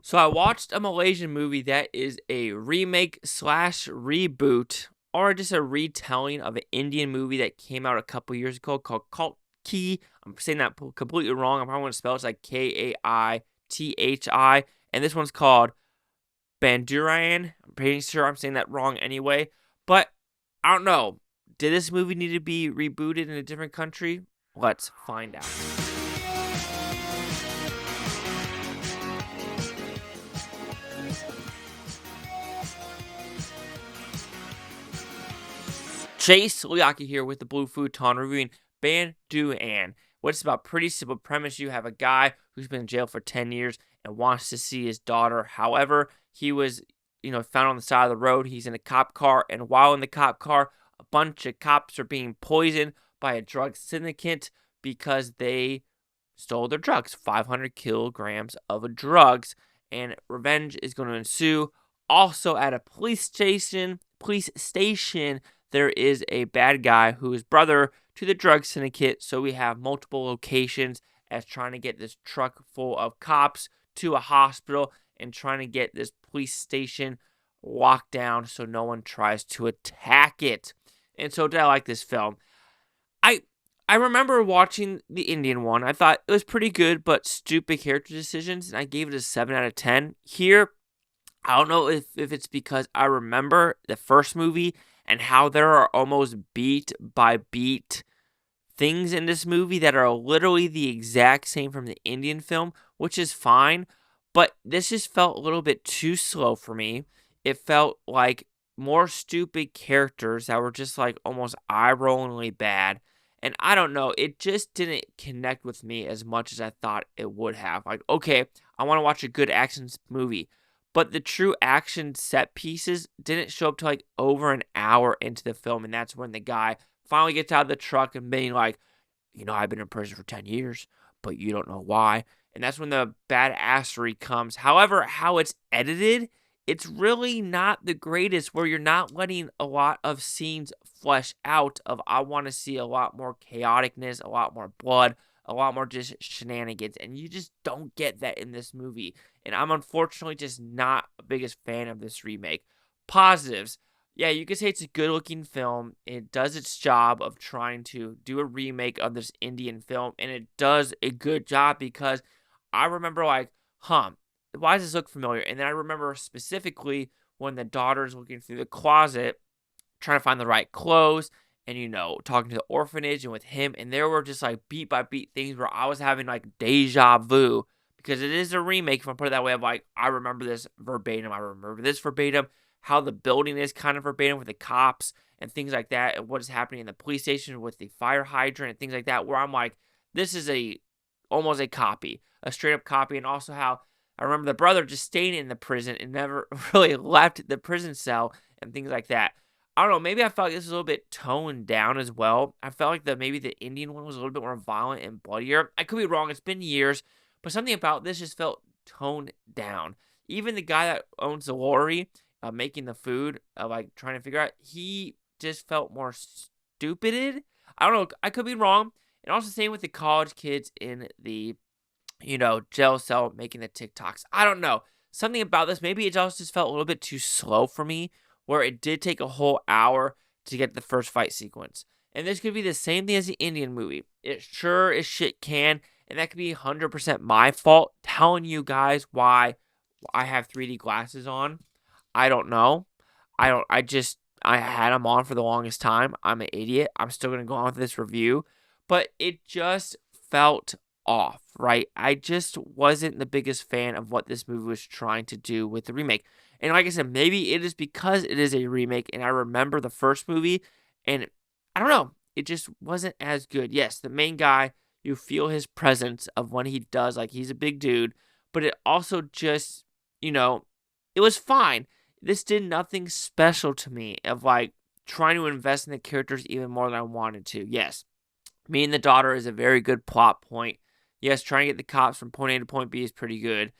So I watched a Malaysian movie that is a remake slash reboot or just a retelling of an Indian movie that came out a couple years ago called Kalki. I'm saying that completely wrong. I'm probably going to spell it. It's like Kaithi. And this one's called Banduan. I'm pretty sure I'm saying that wrong anyway. But I don't know. Did this movie need to be rebooted in a different country? Let's find out. Chase Liaki here with the Blue Futon reviewing Banduan. What's about pretty simple premise. You have a guy who's been in jail for 10 years and wants to see his daughter. However, he was, found on the side of the road. He's in a cop car, and while in the cop car, a bunch of cops are being poisoned by a drug syndicate because they stole their drugs, 500 kilograms of drugs, and revenge is going to ensue. Also, at a police station, there is a bad guy who is brother to the drug syndicate, so we have multiple locations as trying to get this truck full of cops to a hospital and trying to get this police station locked down so no one tries to attack it. And so did I like this film? I remember watching the Indian one. I thought it was pretty good, but stupid character decisions, and I gave it a 7 out of 10. Here, I don't know if it's because I remember the first movie and how there are almost beat by beat things in this movie that are literally the exact same from the Indian film, which is fine, but this just felt a little bit too slow for me. It felt like more stupid characters that were just like almost eye-rollingly bad, and I don't know, it just didn't connect with me as much as I thought it would have. Like, okay, I want to watch a good action movie, but the true action set pieces didn't show up till like over an hour into the film. And that's when the guy finally gets out of the truck and being like, I've been in prison for 10 years, but you don't know why. And that's when the badassery comes. However, how it's edited, it's really not the greatest, where you're not letting a lot of scenes flesh out of, I want to see a lot more chaoticness, a lot more blood, a lot more just shenanigans, and you just don't get that in this movie. And I'm unfortunately just not the biggest fan of this remake. Positives. Yeah, you could say it's a good-looking film. It does its job of trying to do a remake of this Indian film, and it does a good job because I remember like, why does this look familiar? And then I remember specifically when the daughter's looking through the closet, trying to find the right clothes, and, talking to the orphanage and with him, and there were just like beat by beat things where I was having like deja vu, because it is a remake, if I put it that way, of like, I remember this verbatim, how the building is kind of verbatim with the cops and things like that, and what is happening in the police station with the fire hydrant and things like that, where I'm like, this is almost a copy, a straight up copy. And also how I remember the brother just staying in the prison and never really left the prison cell and things like that. I don't know, maybe I felt like this was a little bit toned down as well. I felt like maybe the Indian one was a little bit more violent and bloodier. I could be wrong, it's been years, but something about this just felt toned down. Even the guy that owns the lorry, making the food, like trying to figure out, he just felt more stupided. I don't know, I could be wrong. And also same with the college kids in the, jail cell making the TikToks. I don't know. Something about this, maybe it also just felt a little bit too slow for me, where it did take a whole hour to get the first fight sequence. And this could be the same thing as the Indian movie. It sure as shit can, and that could be 100% my fault, telling you guys why I have 3D glasses on. I don't know. I had them on for the longest time. I'm an idiot. I'm still going to go on with this review. But it just felt off, right? I just wasn't the biggest fan of what this movie was trying to do with the remake. And like I said, maybe it is because it is a remake and I remember the first movie, and I don't know, it just wasn't as good. Yes, the main guy, you feel his presence of when he does, like he's a big dude, but it also just, it was fine. This did nothing special to me of like trying to invest in the characters even more than I wanted to. Yes, me and the daughter is a very good plot point. Yes, trying to get the cops from point A to point B is pretty good,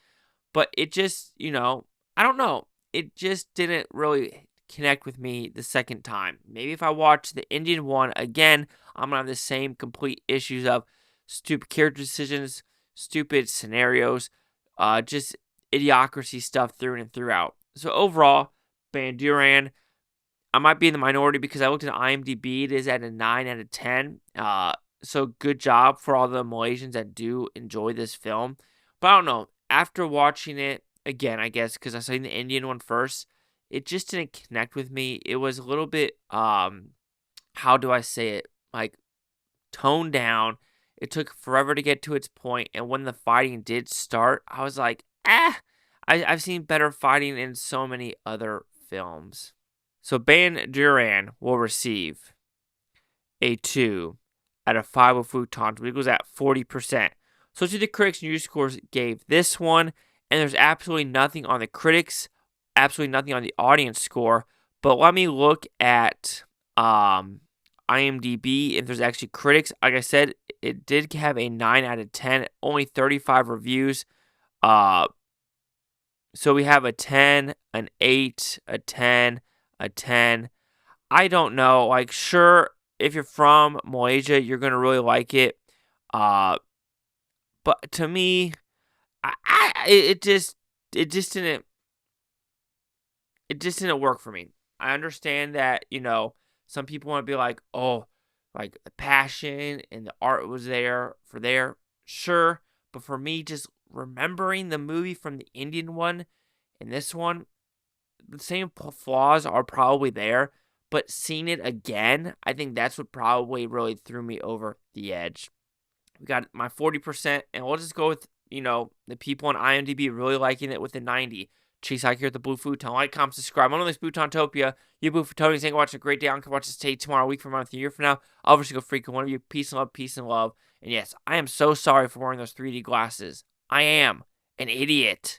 but it just, I don't know. It just didn't really connect with me the second time. Maybe if I watch the Indian one again, I'm going to have the same complete issues of stupid character decisions, stupid scenarios. idiocracy stuff through and throughout. So overall, Banduan, I might be in the minority because I looked at IMDb. It is at a 9 out of 10. So good job for all the Malaysians that do enjoy this film. But I don't know. After watching it again, I guess because I saw the Indian one first, it just didn't connect with me. It was a little bit, how do I say it? Like toned down. It took forever to get to its point, and when the fighting did start, I was like, I've seen better fighting in so many other films. So Banduan will receive a 2 out of 5 of Futon, which was at 40%. So to the critics and user scores gave this one, and there's absolutely nothing on the critics, absolutely nothing on the audience score. But let me look at IMDb if there's actually critics. Like I said, it did have a 9 out of 10, only 35 reviews. So we have a 10, an 8, a 10, a 10. I don't know. Like, sure, if you're from Malaysia, you're going to really like it. But to me, it just didn't work for me. I understand that, some people want to be like, oh, like the passion and the art was there. Sure. But for me, just remembering the movie from the Indian one and this one, the same flaws are probably there. But seeing it again, I think that's what probably really threw me over the edge. We got my 40%, and we'll just go with, the people on IMDb really liking it with the 90. Chase out here at the Blue Futon. Like, comment, subscribe. I'm on this Futontopia. You Blue Futonians ain't watching a great day. I'm going to watch this tape tomorrow, a week from now, a year from now. I'll obviously go freaking one of you. Peace and love, peace and love. And yes, I am so sorry for wearing those 3D glasses. I am an idiot.